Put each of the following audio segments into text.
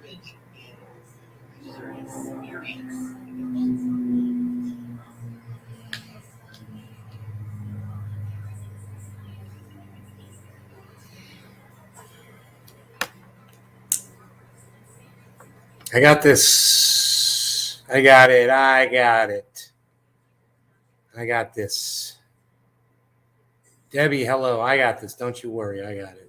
I got this. I got it. I got it. I got this. Debbie, hello. I got this. Don't you worry. I got it.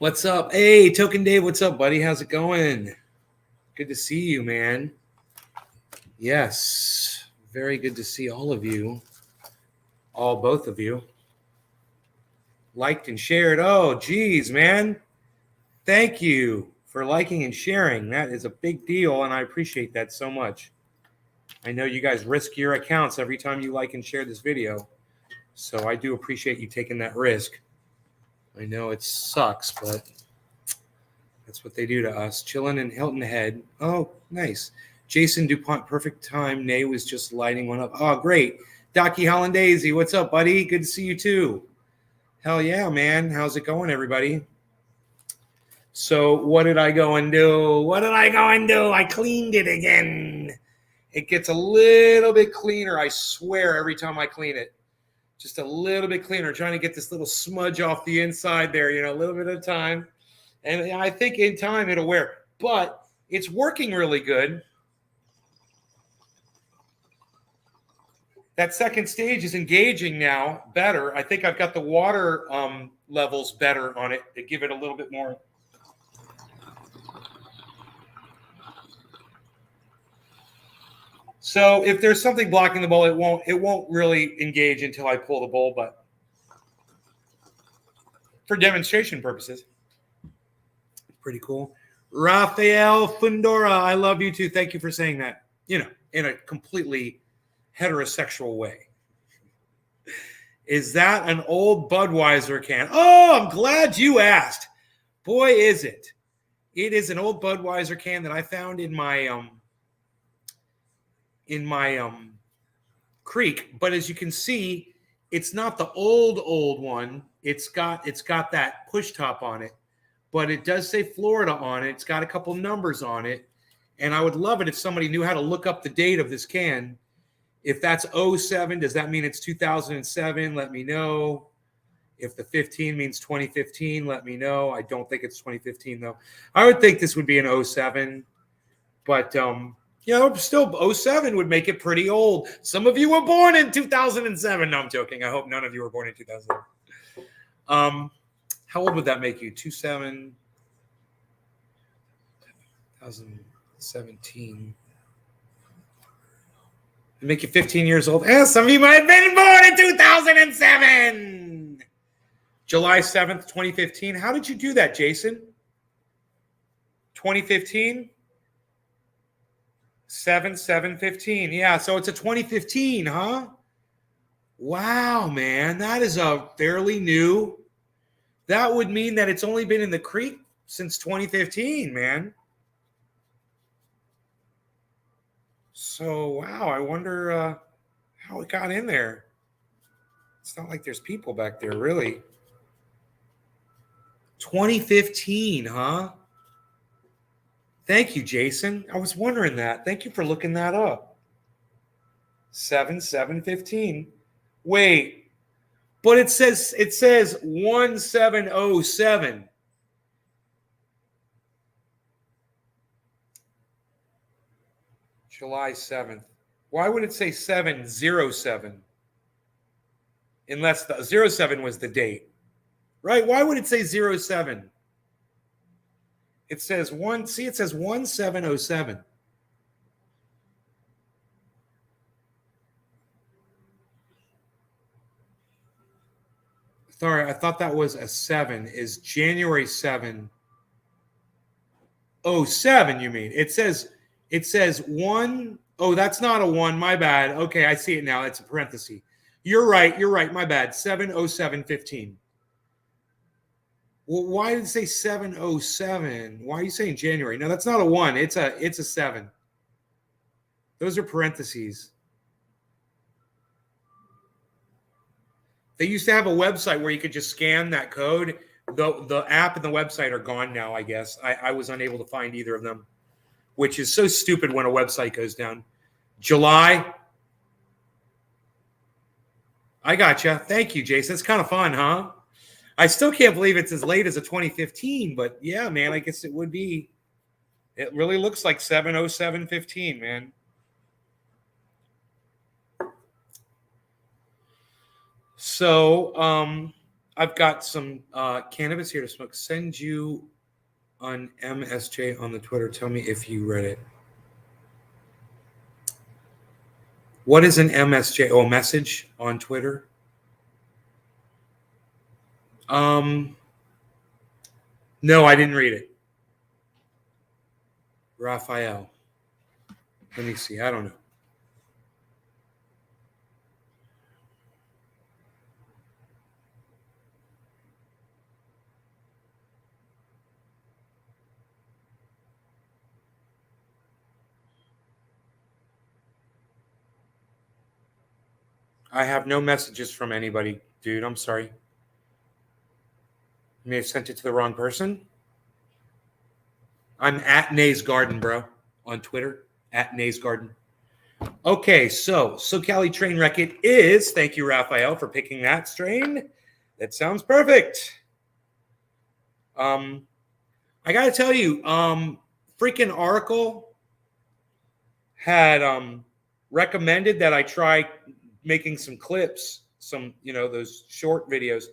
What's up? Hey, Token Dave, what's up, buddy? How's it going? Good to see you, man. Yes, very good to see all of you. Both of you. Liked and shared. Oh, geez, man. Thank you for liking and sharing. That is a big deal, and I appreciate that so much. I know you guys risk your accounts every time you like and share this video, so I do appreciate you taking that risk. I know it sucks, but that's what they do to us. Chilling in Hilton Head. Oh, nice. Jason DuPont, perfect time. Nay was just lighting one up. Oh, great. Docky Hollandaise, what's up, buddy? Good to see you too. Hell yeah, man. How's it going, everybody? So what did I go and do? I cleaned it again. It gets a little bit cleaner, I swear, every time I clean it. Just a little bit cleaner, trying to get this little smudge off the inside there, a little bit of time. And I think in time it'll wear. But it's working really good. That second stage is engaging now better. I think I've got the water levels better on it to give it a little bit more. So if there's something blocking the bowl, it won't really engage until I pull the bowl, but for demonstration purposes, it's pretty cool. Rafael Fundora, I love you too. Thank you for saying that, in a completely heterosexual way. Is that an old Budweiser can? Oh, I'm glad you asked. Boy, is it. It is an old Budweiser can that I found in my creek, but as you can see, it's not the old one. It's got that push top on it, but it does say Florida on it. It's got a couple numbers on it, and I would love it if somebody knew how to look up the date of this can. If that's 07, does that mean it's 2007? Let me know. If the 15 means 2015, let me know. I don't think it's 2015 though. I would think this would be an 07, but still 07 would make it pretty old. Some of you were born in 2007. No, I'm joking. I hope none of you were born in 2007. How old would that make you? 2017. It'd make you 15 years old. Some of you might have been born in 2007. July 7th, 2015. How did you do that, Jason? 2015? 7/7/15. Yeah, so it's a 2015, huh? Wow, man. That is a fairly new. That would mean that it's only been in the creek since 2015, man. So, wow, I wonder how it got in there. It's not like there's people back there, really. 2015, huh? Thank you, Jason. I was wondering that. Thank you for looking that up. 7/7/15. Wait, but it says 1707. July 7th. Why would it say 707? Unless the 07 was the date. Right? Why would it say 07? It says 1707. Sorry, I thought that was a 7. Is January 7? Oh, 7, you mean? It says 1. Oh, that's not a 1. My bad. Okay, I see it now. It's a parenthesis. You're right. My bad. 7/07/15. Well, why did it say 7/07? Why are you saying January? No, that's not a 1. It's a 7. Those are parentheses. They used to have a website where you could just scan that code. The app and the website are gone now, I guess. I was unable to find either of them, which is so stupid when a website goes down. July. I gotcha. Thank you, Jason. It's kind of fun, huh? I still can't believe it's as late as a 2015, but yeah, man, I guess it would be. It really looks like 7/07/15, man. So I've got some cannabis here to smoke. Send you on MSJ on the Twitter. Tell me if you read it. What is an MSJ? Oh, a message on Twitter? No, I didn't read it. Raphael. Let me see. I don't know. I have no messages from anybody, dude. I'm sorry. You may have sent it to the wrong person. I'm at Nay's Garden, bro, on Twitter. At Nay's Garden. Okay, so Cali train wreck it is. Thank you, Raphael, for picking that strain. That sounds perfect. I gotta tell you, freaking Oracle had recommended that I try making some clips, some those short videos.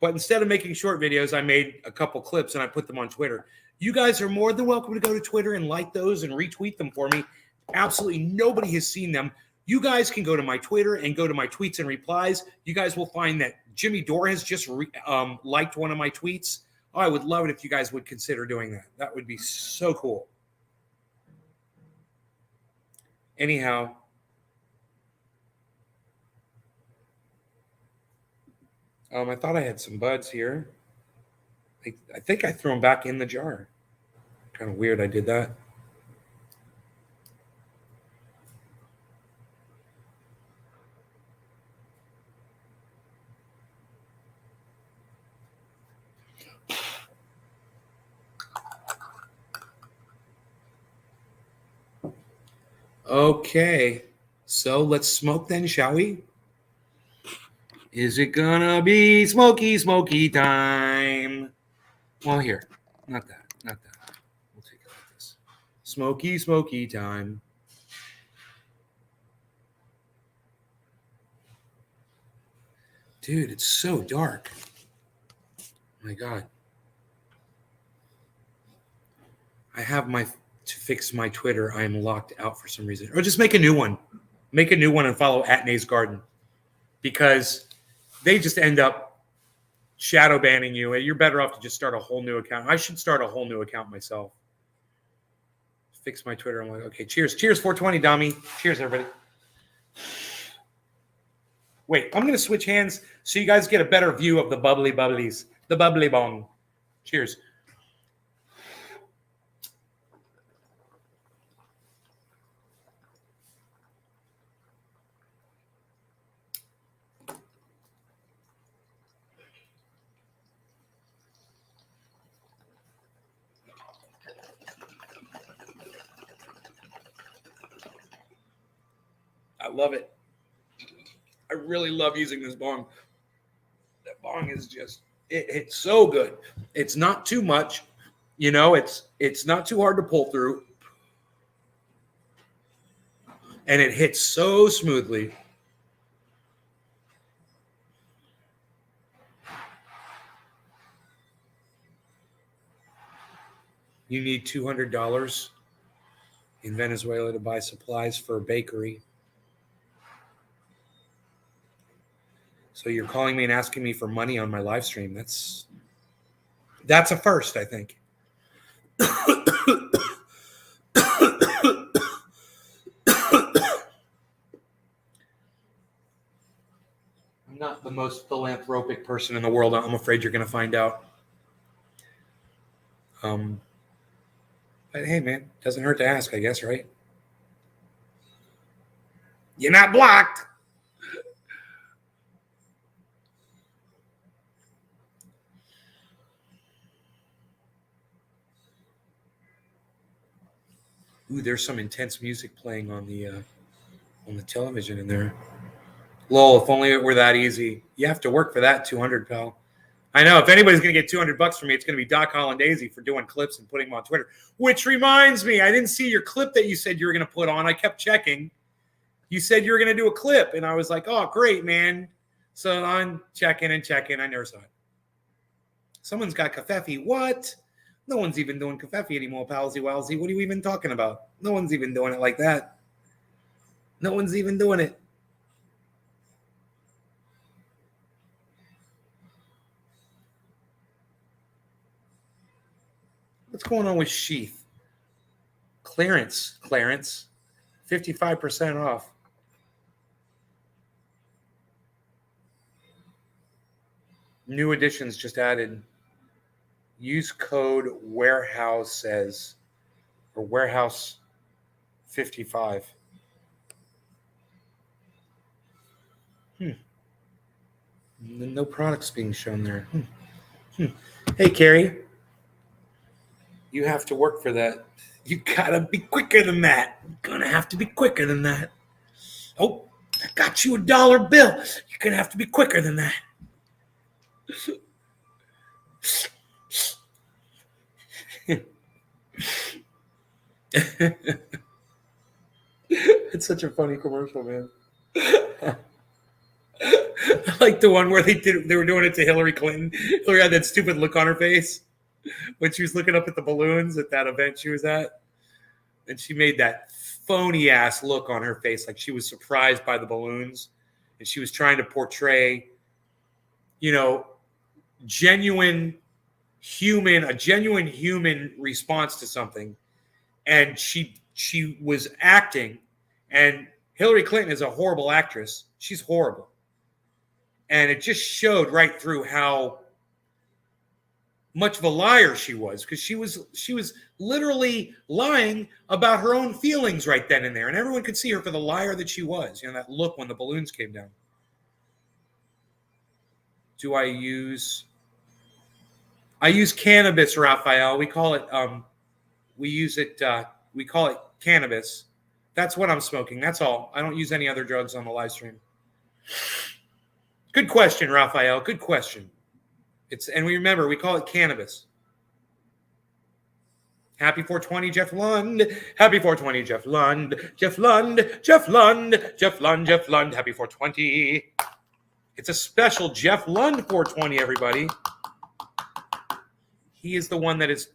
But instead of making short videos, I made a couple clips and I put them on Twitter. You guys are more than welcome to go to Twitter and like those and retweet them for me. Absolutely nobody has seen them. You guys can go to my Twitter and go to my tweets and replies. You guys will find that Jimmy Dore has just liked one of my tweets. Oh, I would love it if you guys would consider doing that. That would be so cool. Anyhow, I thought I had some buds here. I think I threw them back in the jar. Kind of weird I did that. Okay, so let's smoke then, shall we? Is it gonna be smoky time? Well, here, not that. We'll take it like this. Smoky time. Dude, it's so dark. My God. I have to fix my Twitter. I am locked out for some reason. Or just make a new one. Make a new one and follow at Nay's Garden. Because they just end up shadow banning you. You're better off to just start a whole new account. I should start a whole new account myself. Fix my Twitter. I'm like, okay, cheers. Cheers, 420, Dami. Cheers, everybody. Wait, I'm going to switch hands so you guys get a better view of the bubbly bubblies. The bubbly bong. Cheers. I love it. I really love using this bong. That bong is just it's so good. It's not too much, it's not too hard to pull through. And it hits so smoothly. You need $200 in Venezuela to buy supplies for a bakery. So you're calling me and asking me for money on my live stream. That's a first, I think. I'm not the most philanthropic person in the world. I'm afraid you're going to find out. But hey, man, doesn't hurt to ask, I guess, right? You're not blocked. Ooh, there's some intense music playing on the television in there. Lol, if only it were that easy. You have to work for that 200, pal. I know. If anybody's going to get $200 from me, it's going to be Doc Hollandaise for doing clips and putting them on Twitter. Which reminds me, I didn't see your clip that you said you were going to put on. I kept checking. You said you were going to do a clip, and I was like, oh, great, man. So I'm checking. I never saw it. Someone's got Covfefe. What? No one's even doing Covfefe anymore, palsy walsy. What are you even talking about? No one's even doing it like that. No one's even doing it. What's going on with Sheath? Clarence. 55% off. New editions just added. Use code warehouse or warehouse 55. No products being shown there. Hey, Carrie. You have to work for that. You gotta be quicker than that. You're gonna have to be quicker than that. Oh, I got you $1 bill. You're gonna have to be quicker than that. It's such a funny commercial, man. I like the one where they were doing it to Hillary Clinton. Hillary had that stupid look on her face when she was looking up at the balloons at that event she was at. And she made that phony ass look on her face, like she was surprised by the balloons. And she was trying to portray, a genuine human response to something. And she was acting, and Hillary Clinton is a horrible actress. She's horrible. And it just showed right through how much of a liar she was, because she was literally lying about her own feelings right then and there, and everyone could see her for the liar that she was. That look when the balloons came down. I use cannabis, Raphael. We call it we call it cannabis. That's what I'm smoking. That's all. I don't use any other drugs on the live stream. Good question, Raphael. Good question. And we remember, we call it cannabis. Happy 420, Jeff Lund. Happy 420, Jeff Lund. Jeff Lund. Jeff Lund. Jeff Lund. Jeff Lund. Happy 420. It's a special Jeff Lund 420, everybody. He is the one that is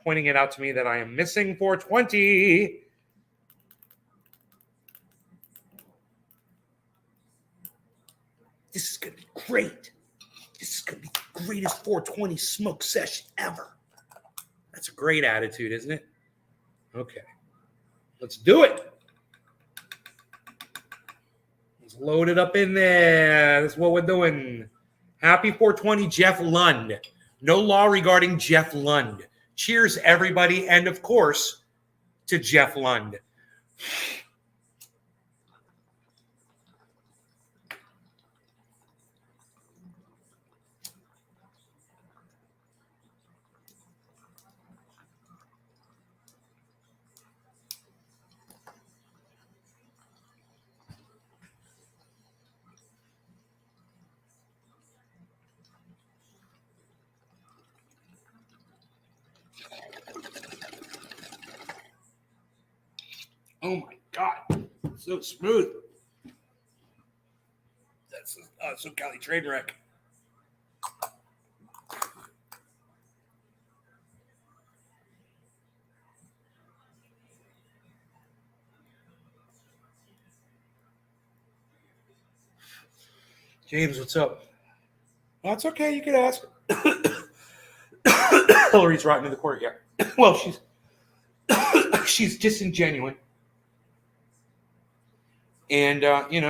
pointing it out to me that I am missing 420. This is going to be great. This is going to be the greatest 420 smoke session ever. That's a great attitude, isn't it? Okay. Let's do it. Let's load it up in there. That's what we're doing. Happy 420, Jeff Lund. No law regarding Jeff Lund. Cheers, everybody. And, of course, to Jeff Lund. Oh my God, so smooth. That's so Cali train wreck. James, what's up? Oh, it's okay. You can ask. Hillary's right in the court. Yeah. Well, she's disingenuous, and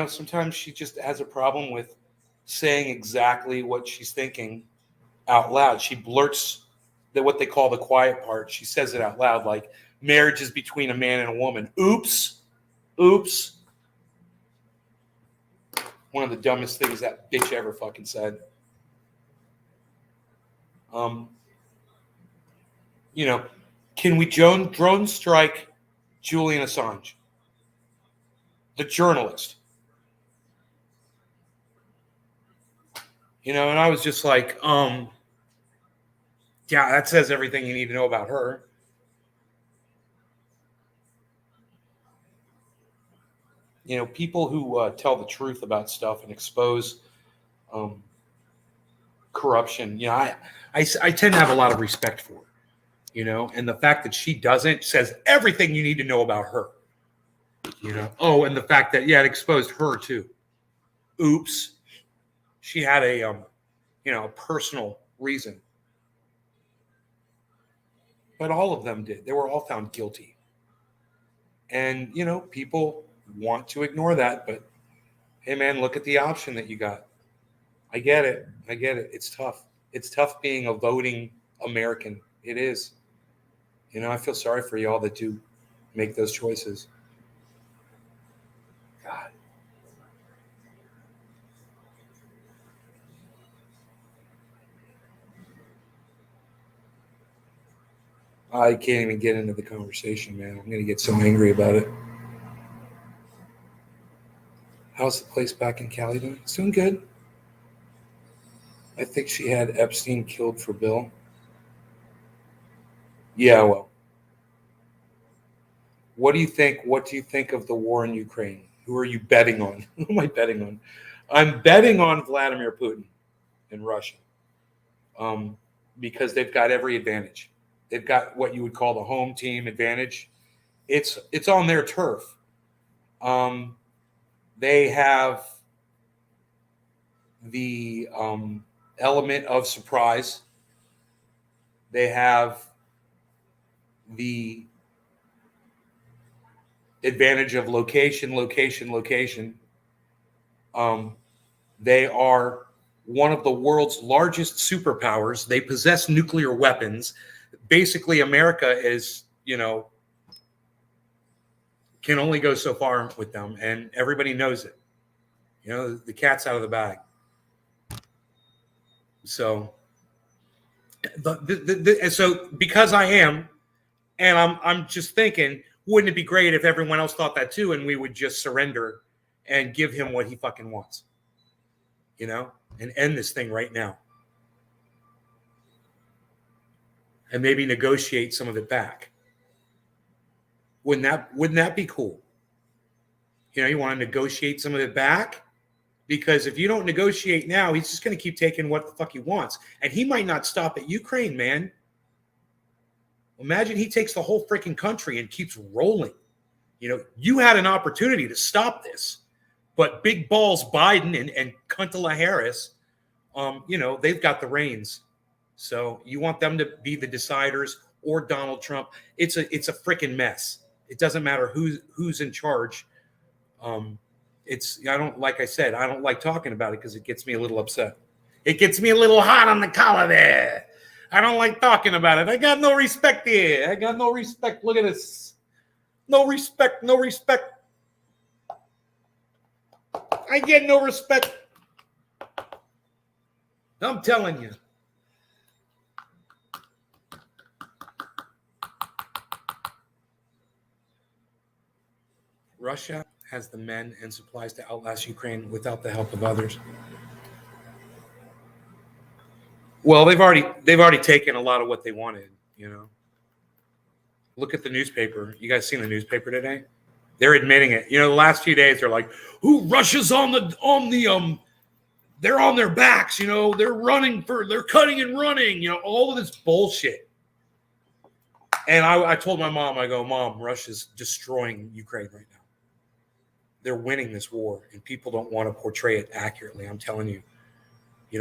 sometimes she just has a problem with saying exactly what she's thinking out loud. She blurts what they call the quiet part. She says it out loud, like marriage is between a man and a woman. Oops, oops. One of the dumbest things that bitch ever fucking said. Can we drone strike Julian Assange, the journalist? And I was just like, yeah, that says everything you need to know about her. People who tell the truth about stuff and expose corruption, I tend to have a lot of respect for her, and the fact that she doesn't says everything you need to know about her, Oh, and the fact that, it exposed her too. Oops. She had a personal reason. But all of them did. They were all found guilty. And, people want to ignore that, but hey, man, look at the option that you got. I get it. It's tough. It's tough being a voting American. It is. I feel sorry for y'all that do make those choices. God. I can't even get into the conversation, man. I'm going to get so angry about it. How's the place back in Cali doing? It's doing good. I think she had Epstein killed for Bill. Yeah, well. What do you think? What do you think of the war in Ukraine? Who are you betting on? Who am I betting on? I'm betting on Vladimir Putin in Russia, because they've got every advantage. They've got what you would call the home team advantage. It's on their turf. They have the element of surprise. They have the advantage of location. They are one of the world's largest superpowers. They possess nuclear weapons. Basically, America is, can only go so far with them, and everybody knows it. The cat's out of the bag. So, so because I am, and I'm just thinking, wouldn't it be great if everyone else thought that too, and we would just surrender and give him what he fucking wants, and end this thing right now, and maybe negotiate some of it back. Wouldn't that be cool? You want to negotiate some of it back, because if you don't negotiate now, he's just going to keep taking what the fuck he wants, and he might not stop at Ukraine, man. Imagine he takes the whole freaking country and keeps rolling. You had an opportunity to stop this, but big balls Biden and Kamala Harris, they've got the reins. So you want them to be the deciders, or Donald Trump. It's a freaking mess. It doesn't matter who's in charge. Like I said, I don't like talking about it because it gets me a little upset. It gets me a little hot on the collar there. I don't like talking about it. I got no respect here. I got no respect. Look at this. No respect. I get no respect. I'm telling you. Russia has the men and supplies to outlast Ukraine without the help of others. Well, they've already taken a lot of what they wanted, Look at the newspaper. You guys seen the newspaper today? They're admitting it. The last few days they're like, Russia's on the they're on their backs, they're cutting and running, all of this bullshit. And I told my mom, I go, Mom, Russia's destroying Ukraine right now. they're winning this war, and people don't want to portray it accurately. I'm telling you,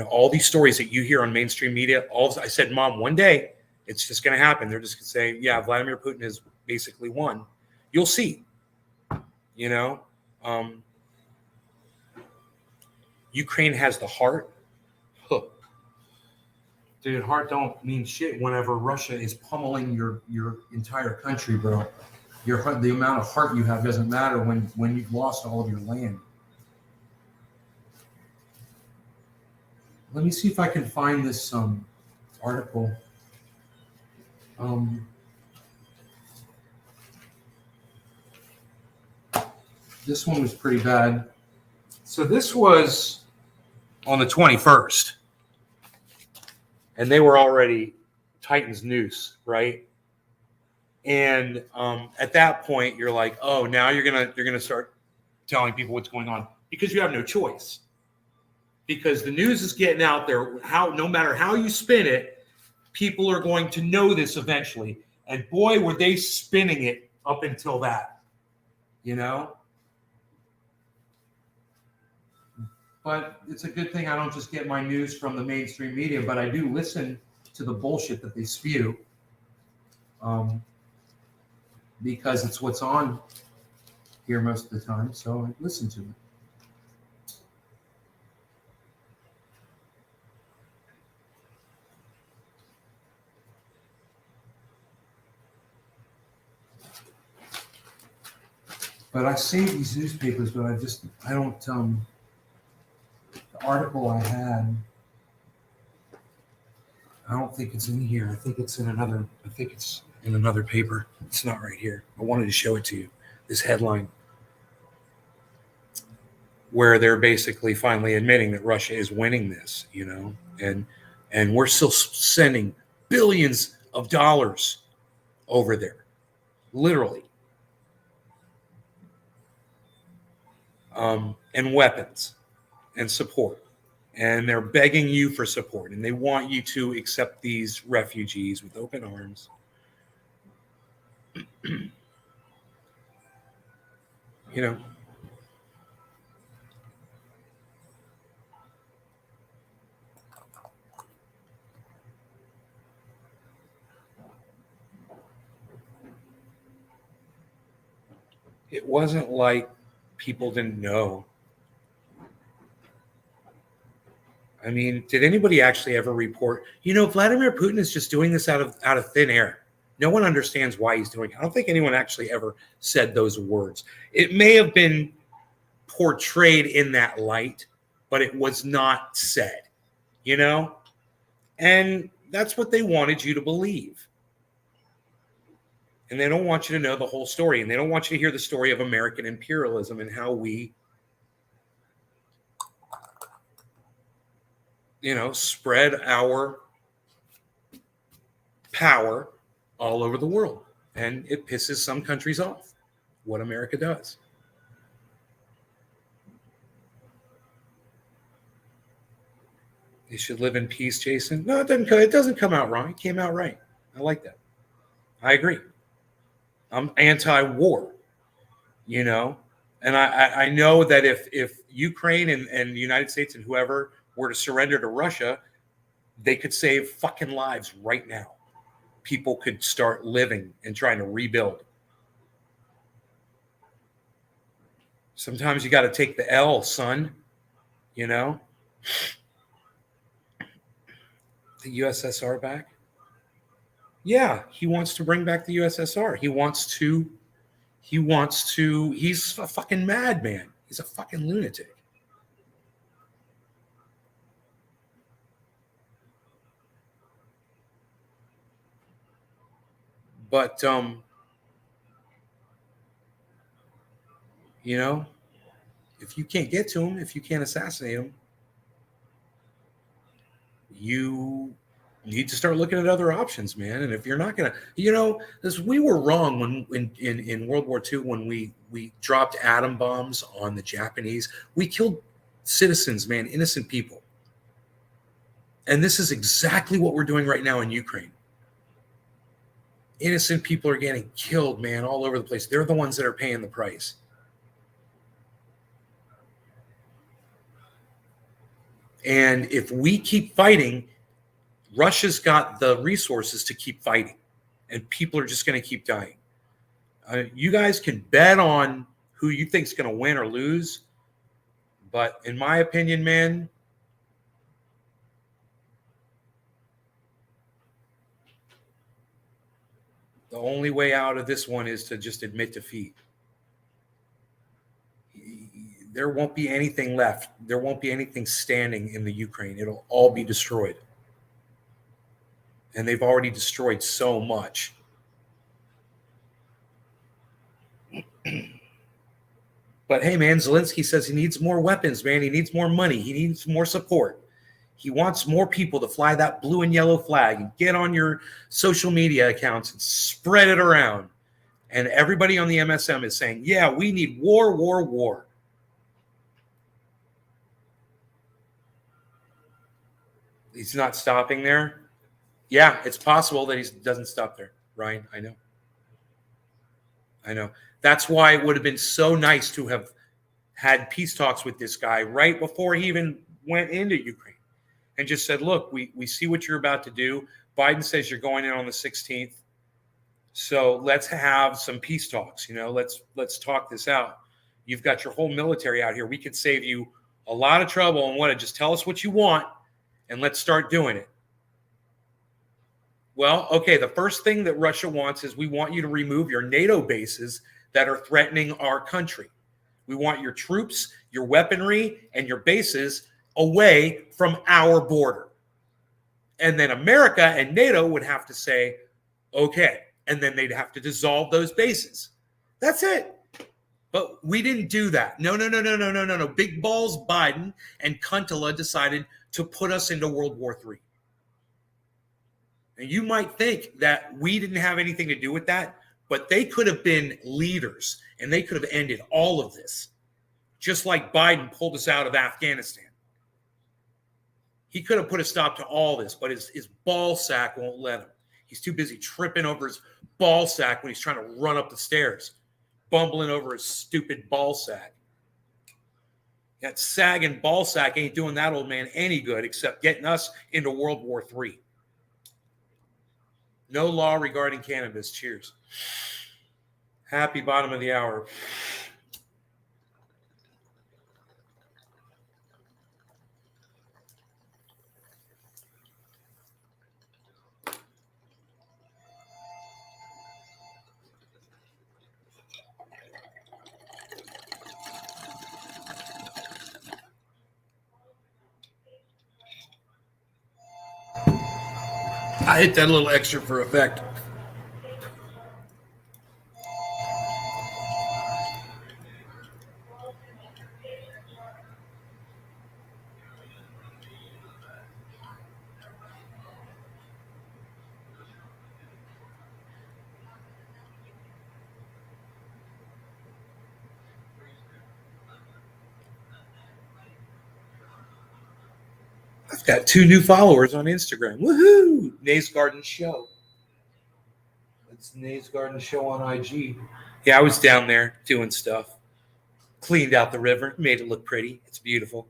all these stories that you hear on mainstream media, I said, Mom, one day it's just going to happen. They're just going to say, yeah, Vladimir Putin has basically won. You'll see, Ukraine has the heart. Huh. Dude, heart don't mean shit whenever Russia is pummeling your entire country, bro. The amount of heart you have doesn't matter when you've lost all of your land. Let me see if I can find this article. This one was pretty bad. So this was on the 21st. And they were already Titan's noose, right? And at that point, you're like, oh, now you're gonna start telling people what's going on, because you have no choice. Because the news is getting out there. No matter how you spin it, people are going to know this eventually. And boy, were they spinning it up until that, But it's a good thing I don't just get my news from the mainstream media, but I do listen to the bullshit that they spew, because it's what's on here most of the time. So I listen to it. But I save these newspapers, but I don't, the article I had, I don't think it's in here. I think it's in another paper. It's not right here. I wanted to show it to you. This headline, where they're basically finally admitting that Russia is winning this, and we're still sending billions of dollars over there, literally. And weapons and support. And they're begging you for support. And they want you to accept these refugees with open arms. It wasn't like people didn't know. I mean, did anybody actually ever report, Vladimir Putin is just doing this out of thin air. No one understands why he's doing it. I don't think anyone actually ever said those words. It may have been portrayed in that light, but it was not said, And that's what they wanted you to believe. And they don't want you to know the whole story. And they don't want you to hear the story of American imperialism and how we, spread our power all over the world. And it pisses some countries off what America does. They should live in peace, Jason. No, it doesn't come out wrong. It came out right. I like that. I agree. I'm anti-war, and I know that if Ukraine and the United States and whoever were to surrender to Russia, they could save fucking lives right now. People could start living and trying to rebuild. Sometimes you got to take the L, son, The USSR back? Yeah, he wants to bring back the USSR. He's a fucking madman. He's a fucking lunatic. But, if you can't get to him, if you can't assassinate him, you need to start looking at other options, man. And if you're not going to, we were wrong when in World War II, when we dropped atom bombs on the Japanese, we killed citizens, man, innocent people. And this is exactly what we're doing right now in Ukraine. Innocent people are getting killed, man, all over the place. They're the ones that are paying the price. And if we keep fighting, Russia's got the resources to keep fighting, and people are just going to keep dying. You guys can bet on who you think is going to win or lose, but in my opinion, man, the only way out of this one is to just admit defeat. There won't be anything left. There won't be anything standing in the Ukraine. It'll all be destroyed. And they've already destroyed so much. But hey, man, Zelensky says he needs more weapons, man. He needs more money. He needs more support. He wants more people to fly that blue and yellow flag and get on your social media accounts and spread it around. And everybody on the MSM is saying, yeah, we need war, war, war. He's not stopping there. Yeah, it's possible that he doesn't stop there, Ryan. I know. That's why it would have been so nice to have had peace talks with this guy right before he even went into Ukraine and just said, look, we see what you're about to do. Biden says you're going in on the 16th. So let's have some peace talks. Let's talk this out. You've got your whole military out here. We could save you a lot of trouble and just tell us what you want and let's start doing it. Well, okay, the first thing that Russia wants is we want you to remove your NATO bases that are threatening our country. We want your troops, your weaponry, and your bases away from our border. And then America and NATO would have to say, okay, and then they'd have to dissolve those bases. That's it. But we didn't do that. No. Big balls Biden and Kuntala decided to put us into World War III. And you might think that we didn't have anything to do with that, but they could have been leaders and they could have ended all of this, just like Biden pulled us out of Afghanistan. He could have put a stop to all this, but his ball sack won't let him. He's too busy tripping over his ball sack when he's trying to run up the stairs, bumbling over his stupid ball sack. That sagging ball sack ain't doing that old man any good except getting us into World War III. No law regarding cannabis. Cheers. Happy bottom of the hour. I hit that a little extra for effect. I've got 2 new followers on Instagram. Woohoo! Nays Garden Show. That's Nays Garden Show on IG. Yeah, I was down there doing stuff. Cleaned out the river, made it look pretty. It's beautiful.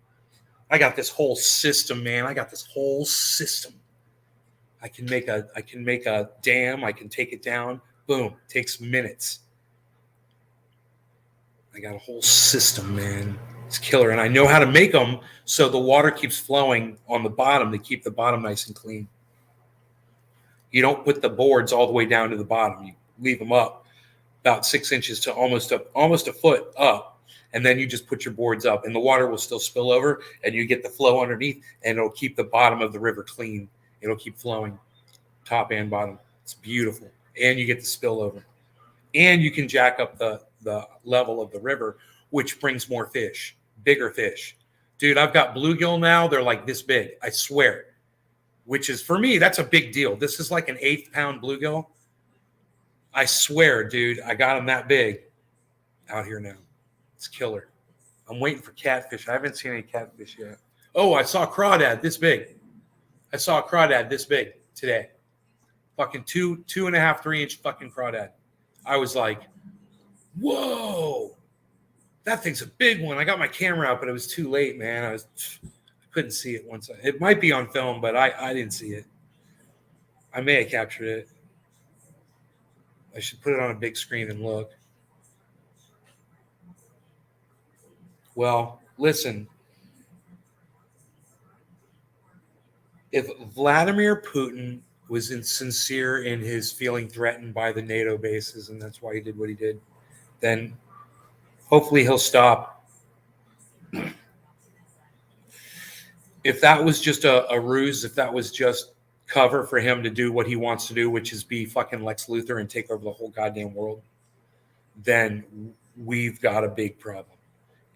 I got this whole system, man. I got this whole system. I can make a dam. I can take it down. Boom. Takes minutes. I got a whole system, man. It's killer. And I know how to make them so the water keeps flowing on the bottom to keep the bottom nice and clean. You don't put the boards all the way down to the bottom. You leave them up about 6 inches to almost a foot up. And then you just put your boards up and the water will still spill over and you get the flow underneath and it'll keep the bottom of the river clean. It'll keep flowing top and bottom. It's beautiful. And you get the spillover. And you can jack up the level of the river, which brings more fish, bigger fish. Dude, I've got bluegill now. They're like this big, I swear, which is, for me, that's a big deal. This is like an 8-pound bluegill. I swear, dude, I got them that big out here now. It's killer. I'm waiting for catfish. I haven't seen any catfish yet. Oh, I saw a crawdad this big. I saw a crawdad this big today. Fucking 2.5, 3-inch fucking crawdad. I was like, whoa, that thing's a big one. I got my camera out, but it was too late, man. I couldn't see it once. It might be on film, but I didn't see it. I may have captured it. I should put it on a big screen and look. Well, listen. If Vladimir Putin was sincere in his feeling threatened by the NATO bases, and that's why he did what he did, then hopefully he'll stop. If that was just a ruse, if that was just cover for him to do what he wants to do, which is be fucking Lex Luthor and take over the whole goddamn world, then we've got a big problem.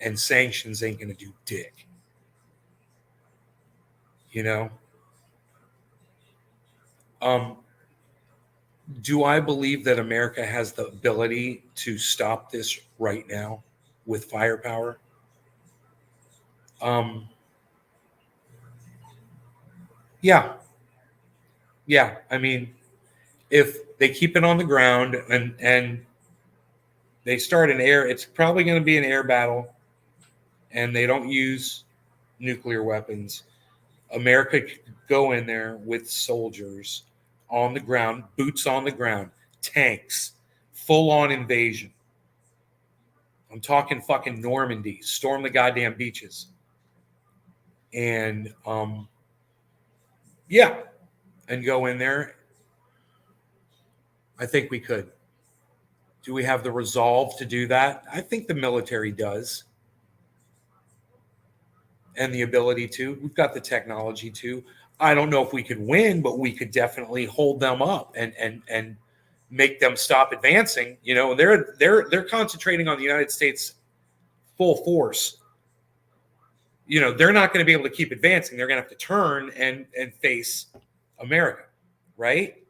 And sanctions ain't going to do dick. You know? Do I believe that America has the ability to stop this right now with firepower? Yeah. Yeah. I mean, if they keep it on the ground and they start an air, it's probably going to be an air battle, and they don't use nuclear weapons. America could go in there with soldiers on the ground, boots on the ground, tanks, full on invasion. I'm talking fucking Normandy, storm the goddamn beaches. And yeah, and go in there. I think we could. Do we have the resolve to do that? I think the military does. And the ability to. We've got the technology to. I don't know if we could win, but we could definitely hold them up and make them stop advancing. You know, they're concentrating on the United States full force. You know, they're not going to be able to keep advancing. They're going to have to turn and face America, right?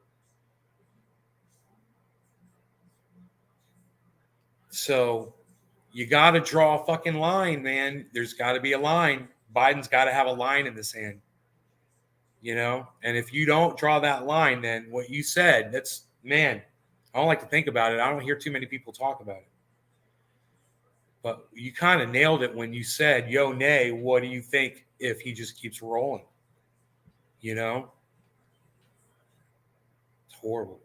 So you got to draw a fucking line, man. There's got to be a line. Biden's got to have a line in the sand, you know? And if you don't draw that line, then what you said, that's, man, I don't like to think about it. I don't hear too many people talk about it. But you kind of nailed it when you said, yo, Nay, what do you think if he just keeps rolling? You know? It's horrible.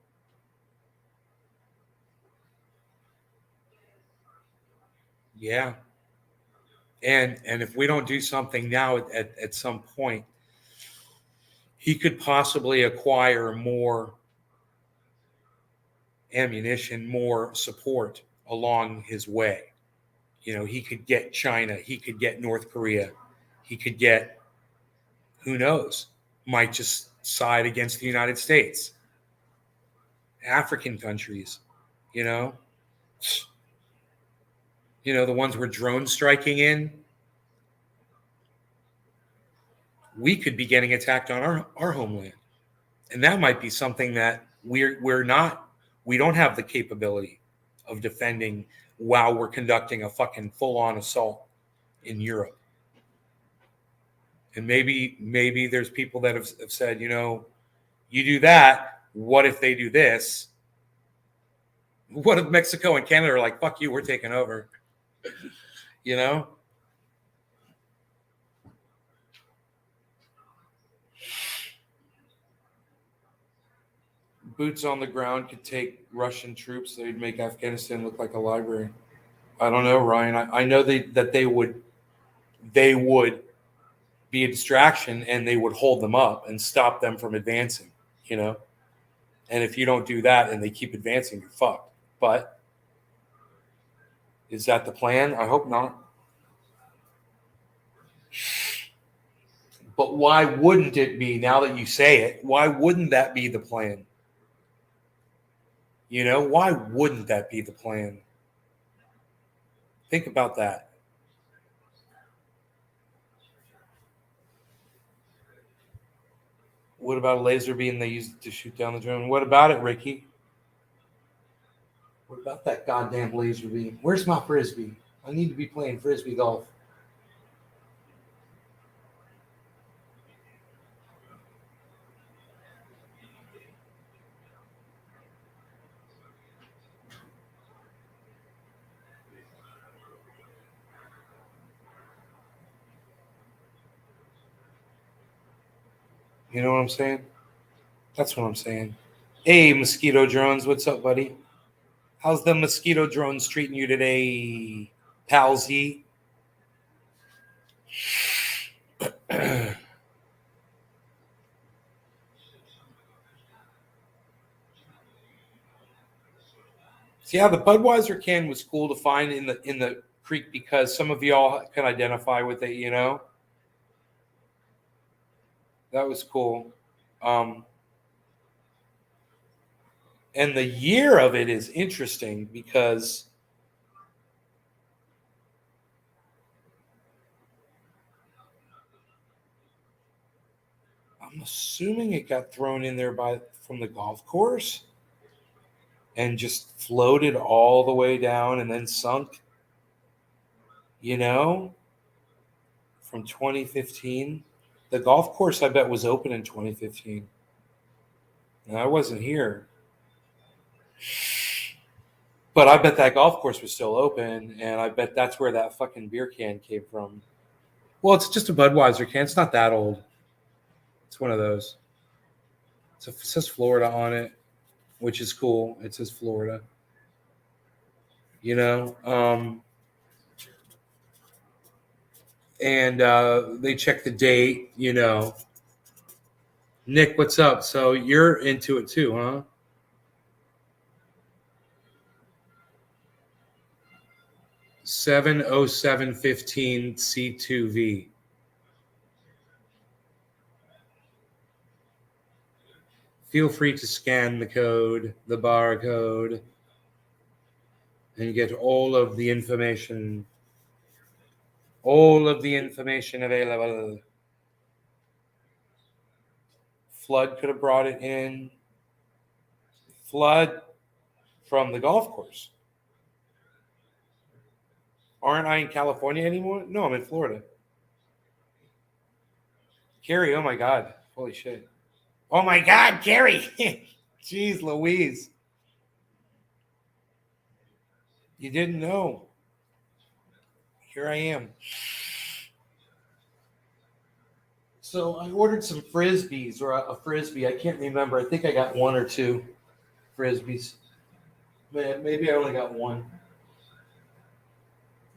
Yeah. And if we don't do something now at some point, he could possibly acquire more ammunition, more support along his way. You know, he could get China, he could get North Korea, he could get, who knows, might just side against the United States, African countries, you know, the ones we're drone striking in. We could be getting attacked on our homeland. And that might be something that we don't have the capability of defending while we're conducting a fucking full-on assault in Europe. And maybe there's people that have said, you know, you do that, what if they do this? What if Mexico and Canada are like, fuck you, we're taking over? You know? Boots on the ground could take Russian troops. They'd make Afghanistan look like a library. I don't know, Ryan. I know that they would be a distraction, and they would hold them up and stop them from advancing, you know? And if you don't do that and they keep advancing, you're fucked. But is that the plan? I hope not. But why wouldn't it be, now that you say it, why wouldn't that be the plan? You know, why wouldn't that be the plan? Think about that. What about a laser beam they used to shoot down the drone? What about it, Ricky? What about that goddamn laser beam? Where's my frisbee? I need to be playing frisbee golf. You know what I'm saying? That's what I'm saying. Hey, mosquito drones, what's up, buddy? How's the mosquito drones treating you today, palsy? See how the Budweiser can was cool to find in the creek because some of y'all can identify with it, you know. That was cool. And the year of it is interesting because I'm assuming it got thrown in there from the golf course and just floated all the way down and then sunk, you know, from 2015. The golf course, I bet, was open in 2015. And I wasn't here. But I bet that golf course was still open, and I bet that's where that fucking beer can came from. Well, it's just a Budweiser can. It's not that old. It's one of those. It says Florida on it, which is cool. It says Florida. You know? And they check the date, you know. Nick, what's up? So you're into it too, huh? 70715 C2V. Feel free to scan the code, the barcode, and get all of the information available. Flood could have brought it in. Flood from the golf course. Aren't I in California anymore? No, I'm in Florida. Carrie, oh my God. Holy shit. Oh my God, Carrie. Jeez Louise. You didn't know. Here I am. So I ordered some Frisbees or a Frisbee. I can't remember. I think I got one or two Frisbees. Maybe I only got one.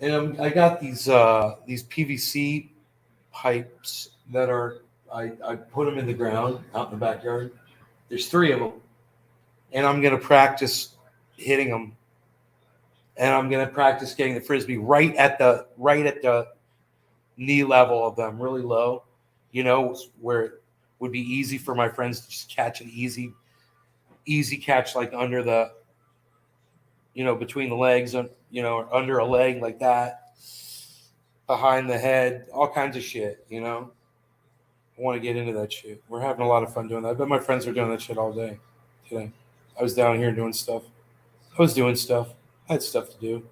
And I got these PVC pipes that are I put them in the ground out in the backyard. There's 3 of them, and I'm gonna practice hitting them, and I'm gonna practice getting the Frisbee right at the knee level of them, really low, you know, where it would be easy for my friends to just catch an easy catch, like under the, you know, between the legs, you know, or under a leg like that, behind the head, all kinds of shit, you know. I want to get into that shit. We're having a lot of fun doing that. I bet my friends are doing that shit all day today. I was down here doing stuff. I had stuff to do.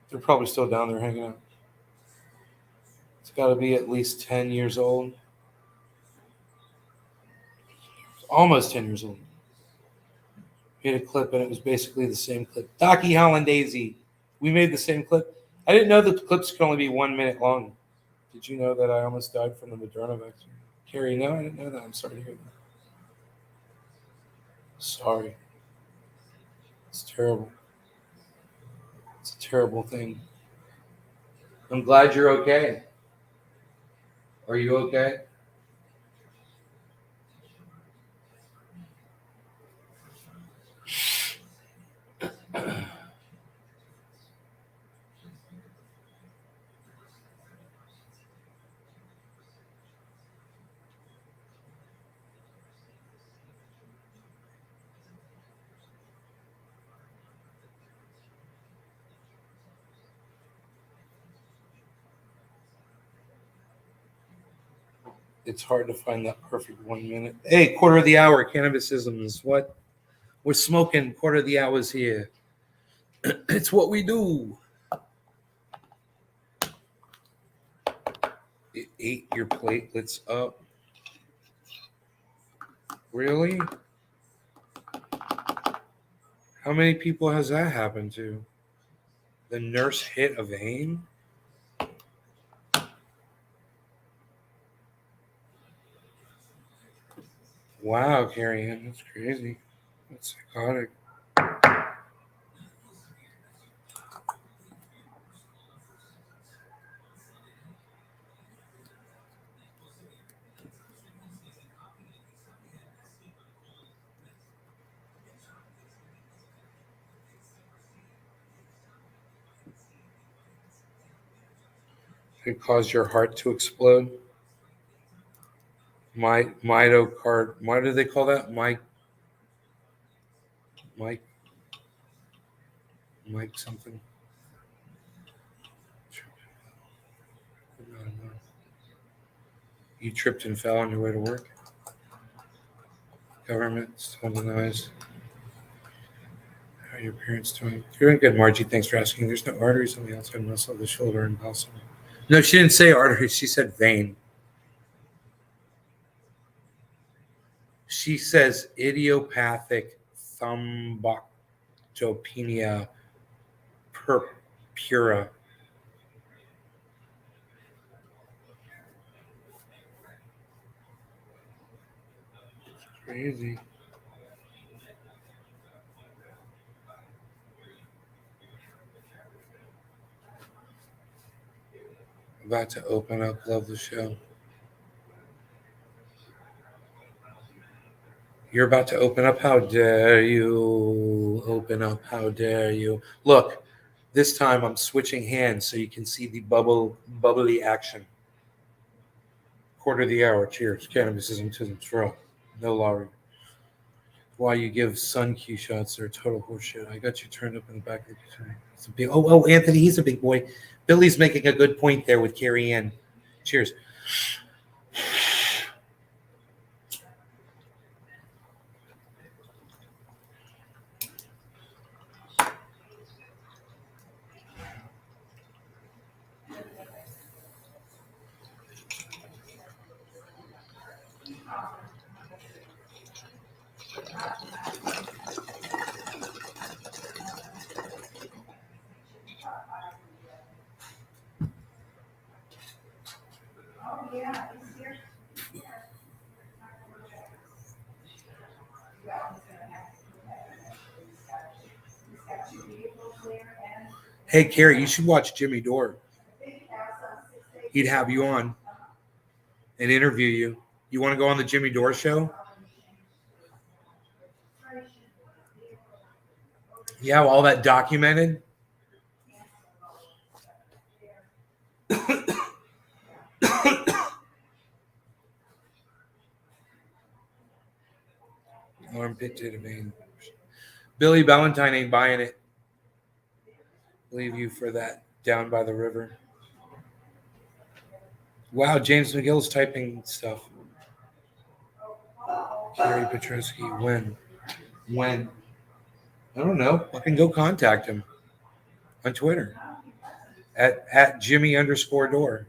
They're probably still down there hanging out. It's got to be at least 10 years old. Almost 10 years old. Made a clip, and it was basically the same clip. Docky Hollandaise. We made the same clip. I didn't know that the clips could only be 1 minute long. Did you know that I almost died from the Moderna vaccine? Carrie, no, I didn't know that. I'm sorry to hear that. Sorry. It's terrible. It's a terrible thing. I'm glad you're okay. Are you okay? It's hard to find that perfect 1 minute. Hey, quarter of the hour, cannabisisms. What? We're smoking quarter of the hours here. It's what we do. It ate your platelets up. Really? How many people has that happened to? The nurse hit a vein? Wow, Carrie Ann, that's crazy. That's psychotic. It caused your heart to explode. Mitocard. Why do they call that? Mike, Mike something. You tripped and fell on your way to work. Government still denies. How are your parents doing? Doing good, Margie. Thanks for asking. There's no arteries on the outside muscle of the shoulder and muscle. No, she didn't say arteries. She said vein. She says idiopathic thrombocytopenia purpura. Crazy. About to open up. Love the show. You're about to open up. How dare you open up? How dare you? Look, this time I'm switching hands so you can see the bubbly action. Quarter of the hour. Cheers. Cannabis isn't for all. No law. Why you give sun Q shots? They're total horseshit. I got you turned up in the back of the it's a big. Oh, Anthony, he's a big boy. Billy's making a good point there with Carrie Ann. Cheers. Hey, Carrie, you should watch Jimmy Dore. He'd have you on and interview you. You want to go on the Jimmy Dore show? Yeah, all that documented. Armpit data vein. Billy Valentine ain't buying it. Leave you for that down by the river. Wow, James McGill's typing stuff. Kerry Petruski, when? When? I don't know. I can go contact him on Twitter at Jimmy_Dore, Dore,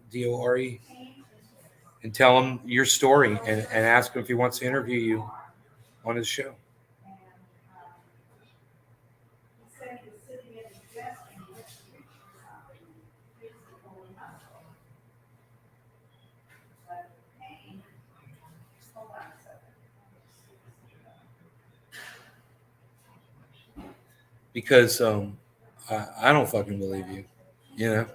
and tell him your story and ask him if he wants to interview you on his show. Because I don't fucking believe you. You know?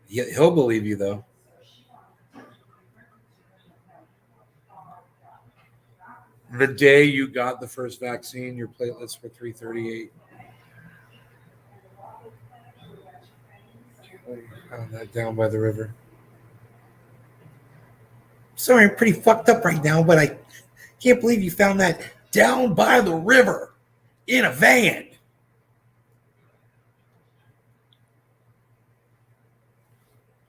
He'll believe you, though. The day you got the first vaccine, your platelets were 338. Found that down by the river. Sorry, I'm pretty fucked up right now, but I can't believe you found that down by the river in a van.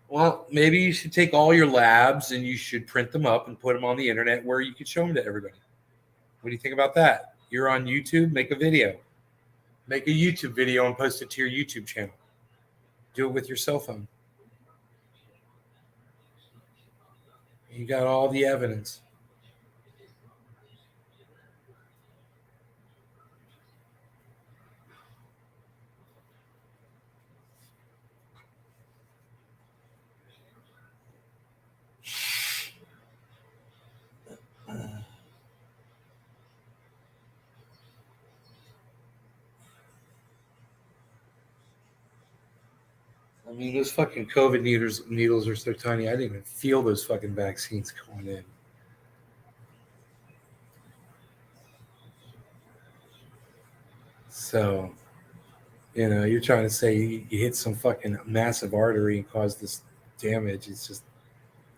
Well, maybe you should take all your labs and you should print them up and put them on the internet where you could show them to everybody. What do you think about that? You're on YouTube, make a video. Make a YouTube video and post it to your YouTube channel. Do it with your cell phone. You got all the evidence. I mean, those fucking COVID needles are so tiny. I didn't even feel those fucking vaccines going in. So, you're trying to say you hit some fucking massive artery and cause this damage. It's just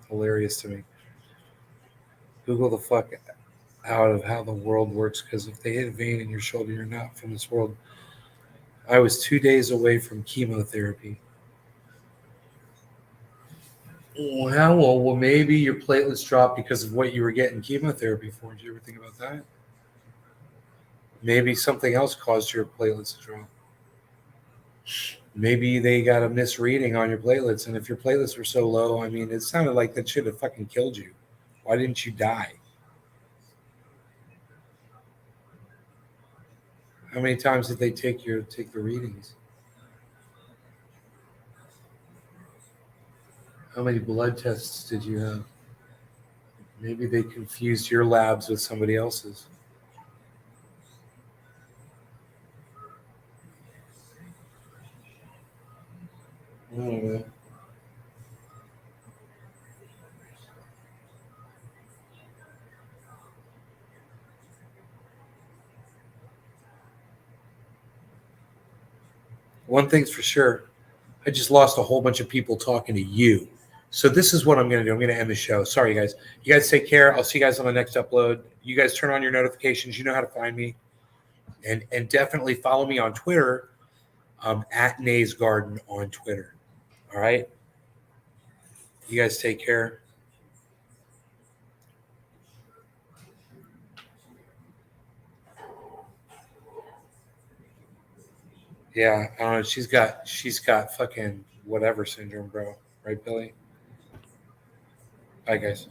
hilarious to me. Google the fuck out of how the world works, because if they hit a vein in your shoulder, you're not from this world. I was 2 days away from chemotherapy. Well, maybe your platelets dropped because of what you were getting chemotherapy for. Did you ever think about that? Maybe something else caused your platelets to drop. Maybe they got a misreading on your platelets, and if your platelets were so low, I mean, it sounded like that should have fucking killed you. Why didn't you die? How many times did they take the readings? How many blood tests did you have? Maybe they confused your labs with somebody else's. Mm. One thing's for sure, I just lost a whole bunch of people talking to you. So this is what I'm going to do. I'm going to end the show. Sorry, guys. You guys take care. I'll see you guys on the next upload. You guys turn on your notifications. You know how to find me. And definitely follow me on Twitter, at Nays Garden on Twitter. All right? You guys take care. Yeah, I don't know. She's got fucking whatever syndrome, bro. Right, Billy? Bye, guys.